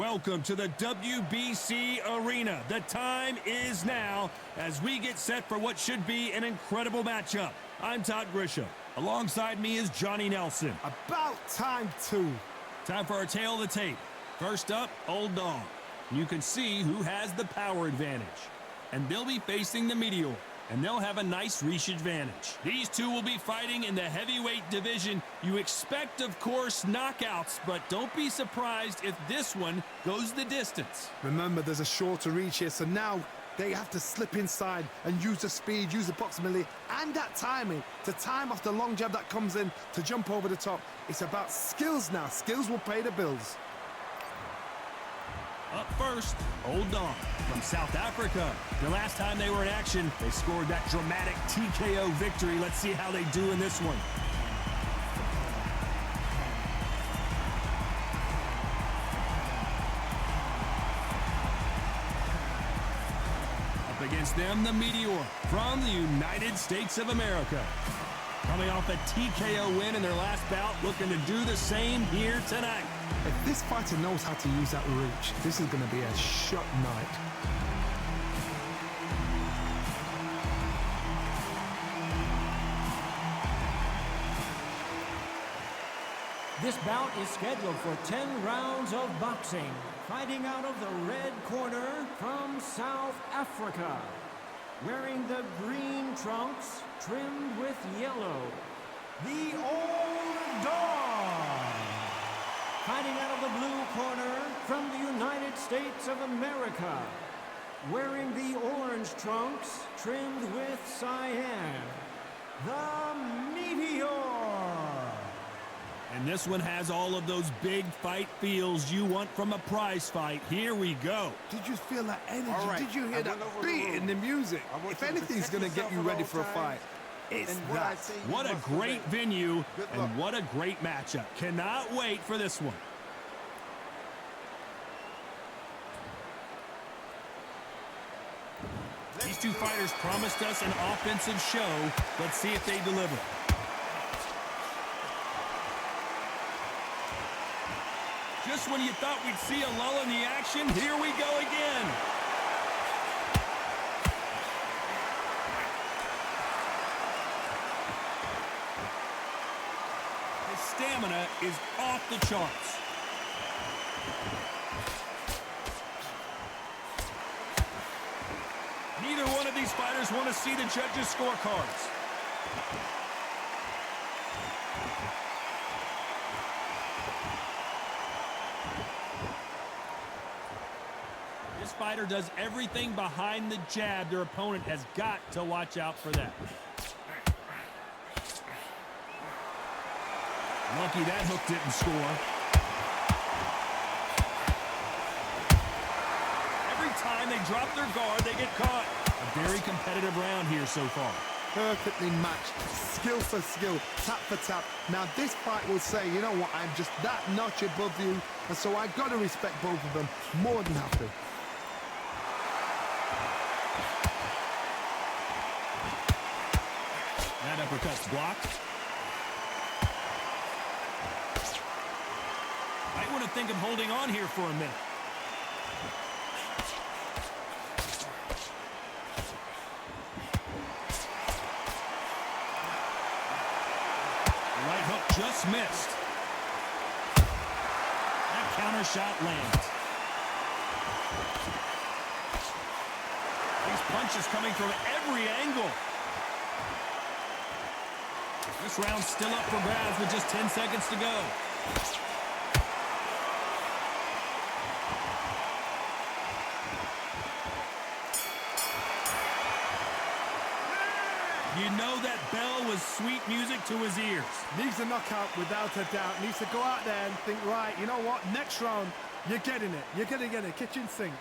Welcome to the WBC Arena. The time is now as we get set for what should be an incredible matchup. I'm Todd Grisham. Alongside me is Johnny Nelson. About time, too. Time for our tail of the tape. First up, Old Dog. You can see who has the power advantage. And they'll be facing the Meteor. And they'll have a nice reach advantage. These two will be fighting in the heavyweight division. You expect, of course, knockouts, but don't be surprised if this one goes the distance. Remember, there's a shorter reach here, so now they have to slip inside and use the speed, use the proximity, and that timing to time off the long jab that comes in to jump over the top. It's about skills now. Skills will pay the bills. Up first, Old Dog from South Africa. The last time they were in action, they scored that dramatic TKO victory. Let's see how they do in this one. Up against them, the Meteor from the United States of America. Coming off a TKO win in their last bout, looking to do the same here tonight. If this fighter knows how to use that reach, this is going to be a shot night. This bout is scheduled for 10 rounds of boxing. Fighting out of the red corner from South Africa. Wearing the green trunks trimmed with yellow, the Old Dog. Fighting out of the blue corner from the United States of America. Wearing the orange trunks trimmed with cyan, the Meteor. And this one has all of those big fight feels you want from a prize fight. Here we go. Did you feel that energy? Right. Did you hear that beat in the music? If anything's going to get you ready for a fight, it's that. What a great venue and what a great matchup. Cannot wait for this one. These two fighters promised us an offensive show. Let's see if they deliver. Just when you thought we'd see a lull in the action, here we go again. His stamina is off the charts. Neither one of these fighters want to see the judges' scorecards. This fighter does everything behind the jab. Their opponent has got to watch out for that. Lucky that hook didn't score. Every time they drop their guard, they get caught. A very competitive round here so far. Perfectly matched, skill for skill, tap for tap. Now this fight will say, you know what, I'm just that notch above you, and so I got to respect both of them more than happy. That uppercut's blocked. Might want to think of holding on here for a minute. The right hook just missed. That counter shot lands. These punches coming from every angle. This round's still up for grabs with just 10 seconds to go. You know that bell was sweet music to his ears. Needs a knockout without a doubt. Needs to go out there and think, right, you know what, next round, you're getting it. You're going to get it, kitchen sink.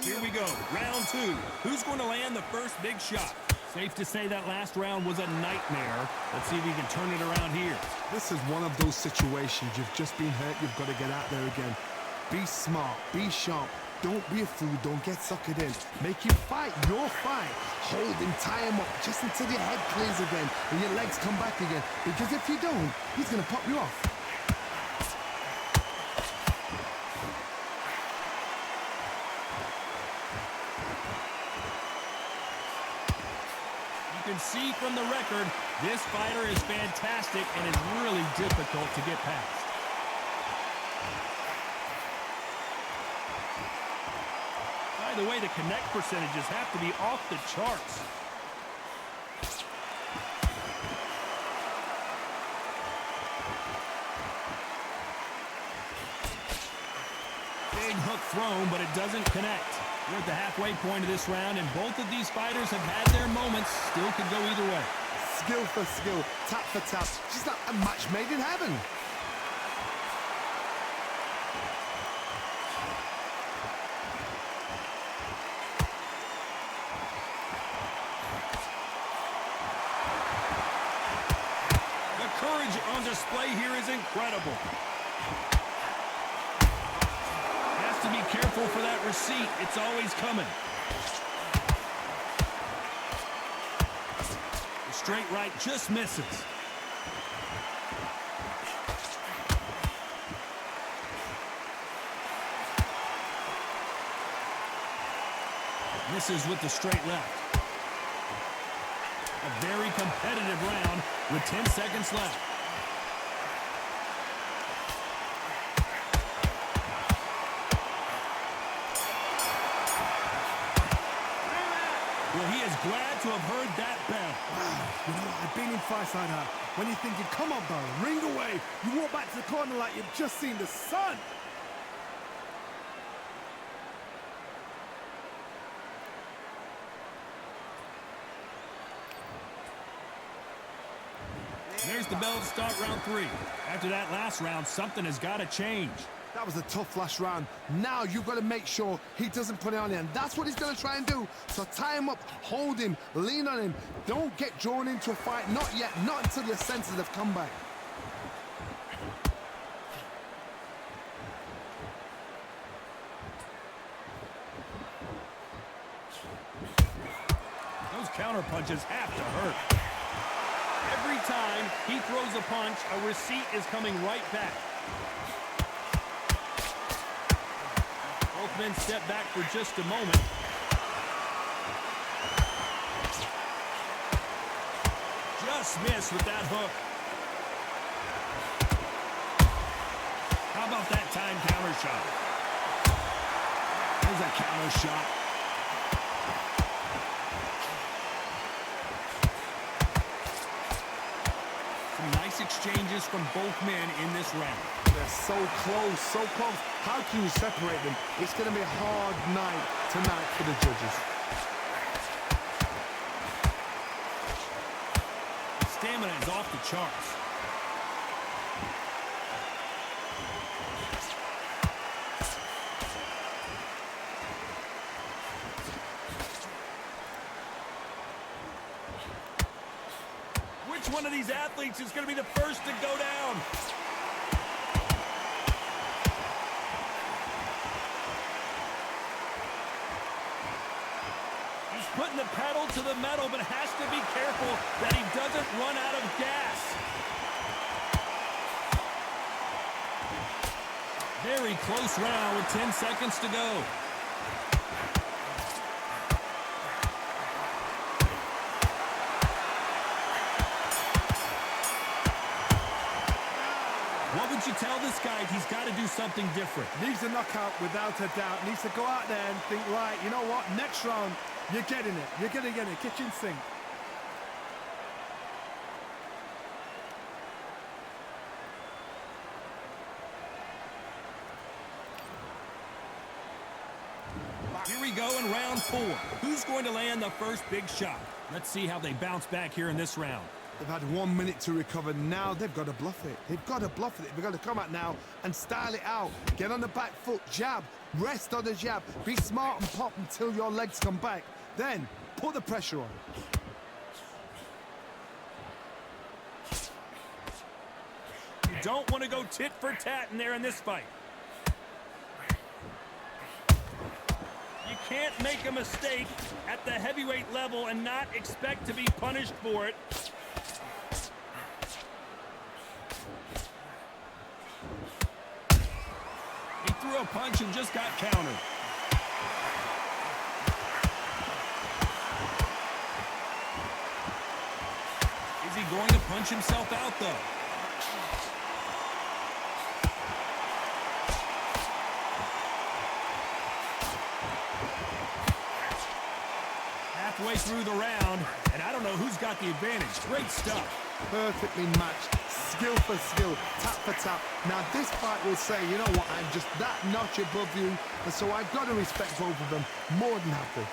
Here we go, round two. Who's going to land the first big shot? Safe to say that last round was a nightmare. Let's see if he can turn it around here. This is one of those situations. You've just been hurt. You've got to get out there again. Be smart. Be sharp. Don't be a fool. Don't get suckered in. Make him fight your fight. Hold him, tie him up just until your head clears again and your legs come back again. Because if you don't, he's going to pop you off. You can see from the record, this fighter is fantastic and is really difficult to get past. By the way, the connect percentages have to be off the charts. Big hook thrown, but it doesn't connect. We're at the halfway point of this round, and both of these fighters have had their moments. Still could go either way. Skill for skill, tap for tap. Just like a match made in heaven. The courage on display here is incredible. Has to be careful for that receipt. It's always coming. The straight right just misses. Misses with the straight left. A very competitive round with 10 seconds left. Well, he is glad to have heard that bell. Wow, you know, I've been in fights like that. When you're thinking, come on, bro, ring away. You walk back to the corner like you've just seen the sun. There's the bell to start round 3. After that last round, something has got to change. That was a tough last round. Now you've got to make sure he doesn't put it on you, and that's what he's going to try and do. So tie him up, hold him, lean on him. Don't get drawn into a fight. Not yet. Not until your senses have come back. Those counter punches have to hurt. Every time he throws a punch, a receipt is coming right back. Both men step back for just a moment. Just missed with that hook. How about that time counter shot? There's a counter shot. Some nice exchanges from both men in this round. They're so close, so close. How can you separate them? It's going to be a hard night tonight for the judges. Stamina is off the charts. Which one of these athletes is going to be the first to go down? He's putting the pedal to the metal, but has to be careful that he doesn't run out of gas. Very close round with 10 seconds to go. What would you tell this guy? He's got to do something different. Needs a knockout without a doubt. Needs to go out there and think, right, you know what? Next round, you're getting it. You're going to get it. Kitchen sink. Here we go in round 4. Who's going to land the first big shot? Let's see how they bounce back here in this round. They've had 1 minute to recover. Now they've got to bluff it. They've got to bluff it. They've got to come out now and style it out. Get on the back foot, jab, rest on the jab. Be smart and pop until your legs come back. Then put the pressure on. You don't want to go tit for tat in there in this fight. can't make a mistake at the heavyweight level and not expect to be punished for it. He threw a punch and just got countered. Is he going to punch himself out, though? Halfway through the round, and I don't know who's got the advantage. Great stuff. Perfectly matched, skill for skill, tap for tap. Now this fight will say, you know what, I'm just that notch above you, and so I've got to respect both of them more than happy.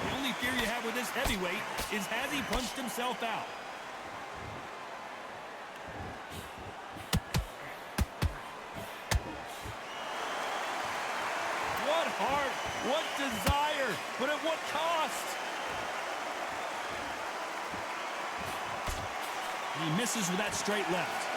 The only fear you have with this heavyweight is has he punched himself out? What heart, what desire, but at what cost? He misses with that straight left.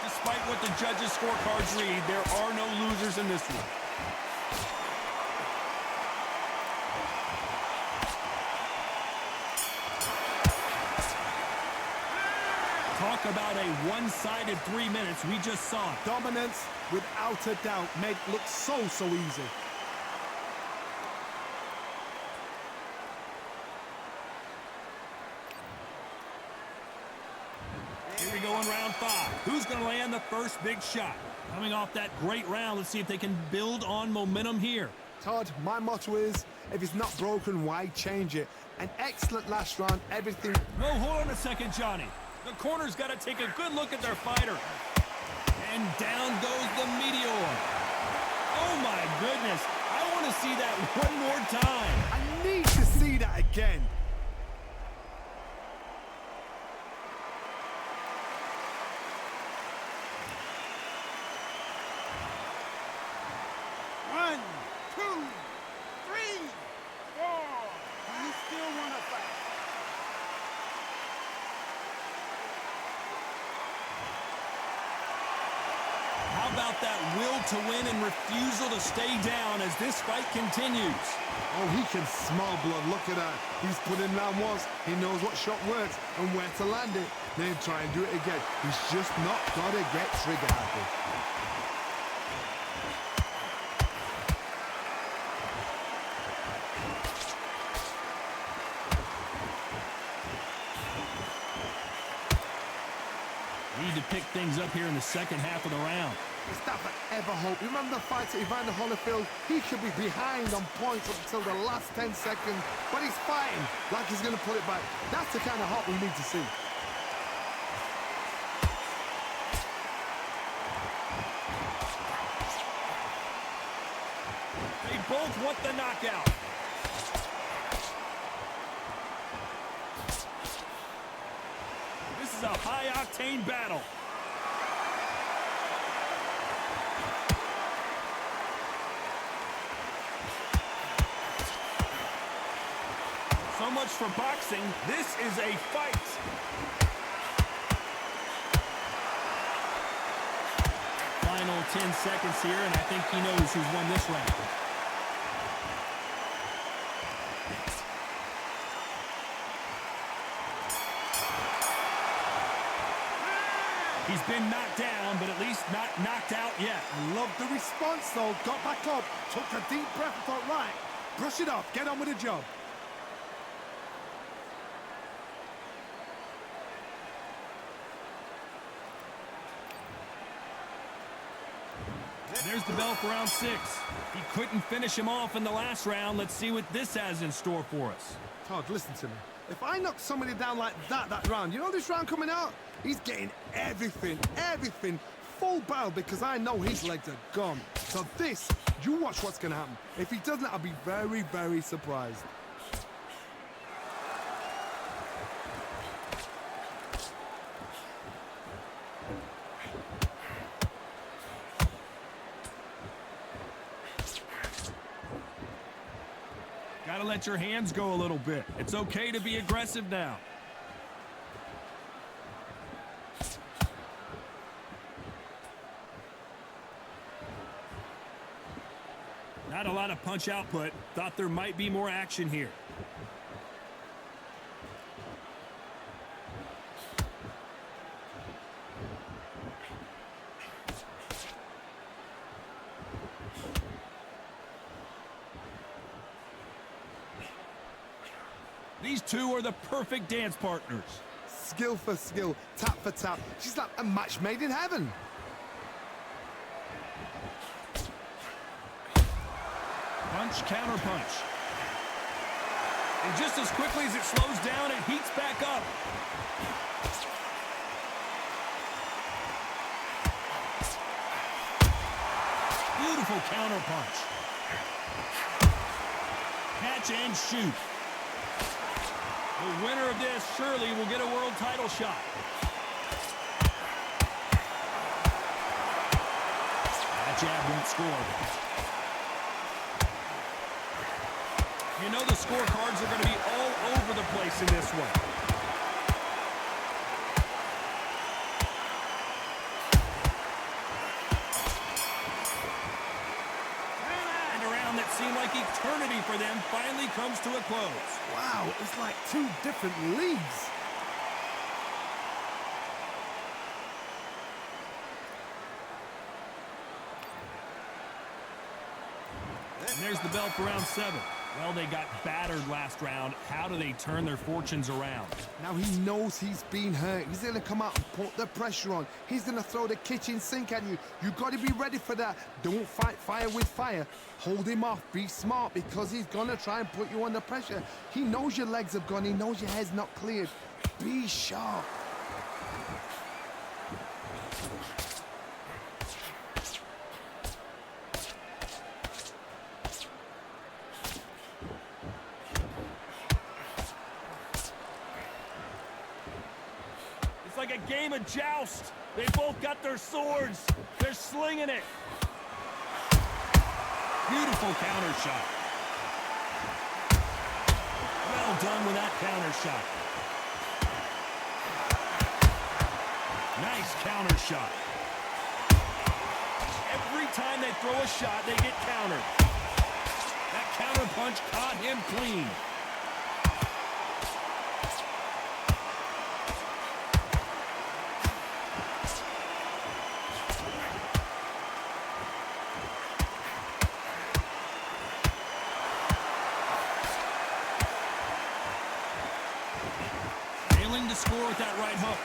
Despite what the judges' scorecards read, there are no losers in this one. Talk about a one-sided 3 minutes. We just saw it. Dominance, without a doubt, made look so easy. Here we go in round 5. Who's going to land the first big shot? Coming off that great round, let's see if they can build on momentum here. Todd, my motto is, if it's not broken, why change it? An excellent last round, everything... No, hold on a second, Johnny. The corner's got to take a good look at their fighter. And down goes the meteor. Oh, my goodness. I want to see that one more time. I need to see that again. One, two, three, four. You still want to fight? How about that will to win and refusal to stay down as this fight continues? Oh, he can smell blood. Look at that. He's put in round once. He knows what shot works and where to land it. Then try and do it again. He's just not got to get trigger happy. Need to pick things up here in the second half of the round. It's that ever hope. Remember the fight at Evander Holyfield? He should be behind on points up until the last 10 seconds, but he's fighting like he's going to pull it back. That's the kind of hope we need to see. They both want the knockout. This is a high-octane battle. So much for boxing. This is a fight. Final 10 seconds here, and I think he knows who's won this round. He's been knocked down, but at least not knocked out yet. I love the response, though. Got back up, took a deep breath and thought, right, brush it off, get on with the job. There's the bell for round 6. He couldn't finish him off in the last round. Let's see what this has in store for us. Todd, listen to me. If I knock somebody down like that round, you know this round coming out? He's getting everything, full barrel, because I know his legs are gone. So this, you watch what's going to happen. If he doesn't, I'll be very, very surprised. Gotta let your hands go a little bit. It's okay to be aggressive now. Not a lot of punch output. Thought there might be more action here. These two are the perfect dance partners. Skill for skill, tap for tap. She's like a match made in heaven. Punch, counter punch. And just as quickly as it slows down, it heats back up. Beautiful counter punch. Catch and shoot. The winner of this surely will get a world title shot. That jab won't score. You know the scorecards are going to be all over the place in this one. And a round that seemed like eternity for them finally comes to a close. Wow, it's like two different leagues. And there's the bell for round 7. Well, they got battered last round. How do they turn their fortunes around? Now he knows he's been hurt. He's going to come out and put the pressure on. He's going to throw the kitchen sink at you. You got to be ready for that. Don't fight fire with fire. Hold him off. Be smart because he's going to try and put you under pressure. He knows your legs have gone. He knows your head's not cleared. Be sharp. Like a game of joust. They both got their swords. They're slinging it. Beautiful counter shot. Well done with that counter shot. Nice counter shot. Every time they throw a shot, they get countered. That counter punch caught him clean. To score with that right hook.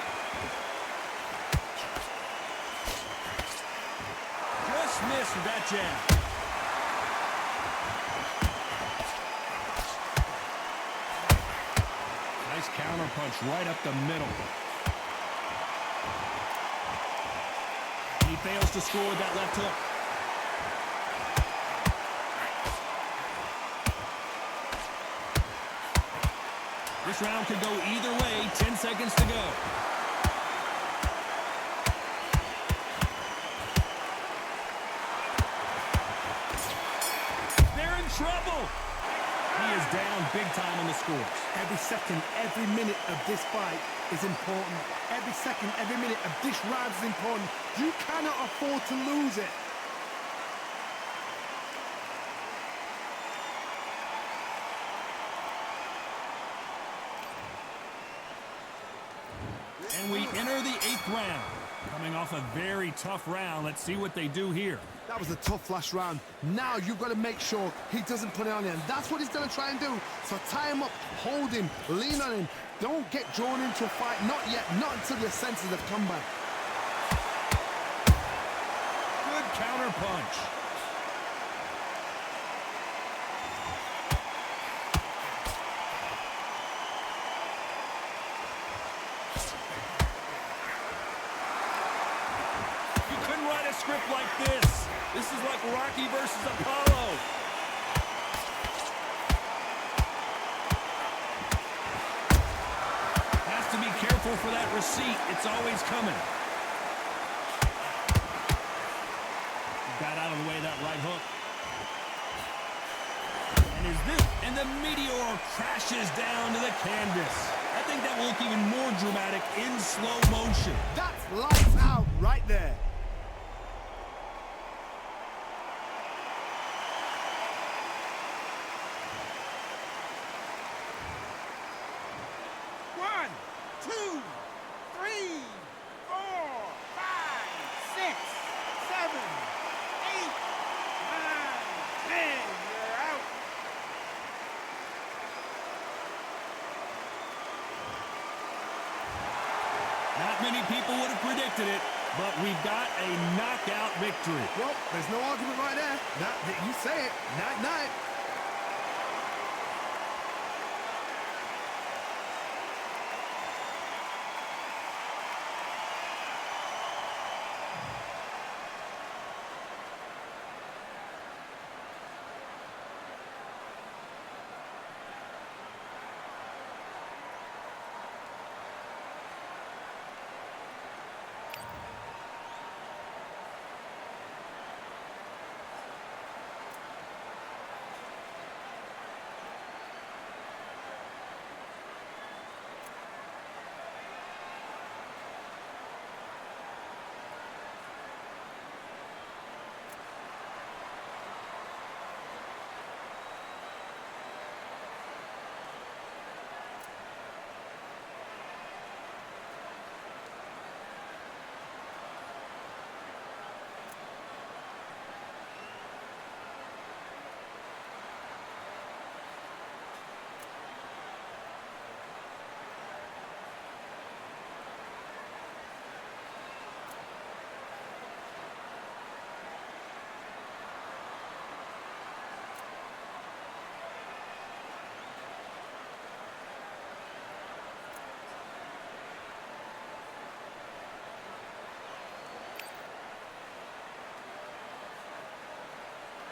Just missed with that jab. Nice counter punch right up the middle. He fails to score with that left hook. This round could go either way. 10 seconds to go. They're in trouble. He is down big time on the scores. Every second, every minute of this fight is important. Every second, every minute of this round is important. You cannot afford to lose it. And we enter the 8th round. Coming off a very tough round. Let's see what they do here. That was a tough last round. Now you've got to make sure he doesn't put it on him. That's what he's going to try and do. So tie him up, hold him, lean on him. Don't get drawn into a fight. Not yet. Not until your senses have come back. Good counter punch. Script like this. This is like Rocky versus Apollo. Has to be careful for that receipt. It's always coming. Got out of the way of that right hook. And is this? And the meteor crashes down to the canvas. I think that will look even more dramatic in slow motion. That's lights out right there. many people would have predicted it, but we've got a knockout victory. Well, there's no argument right there. You say it. Night-night.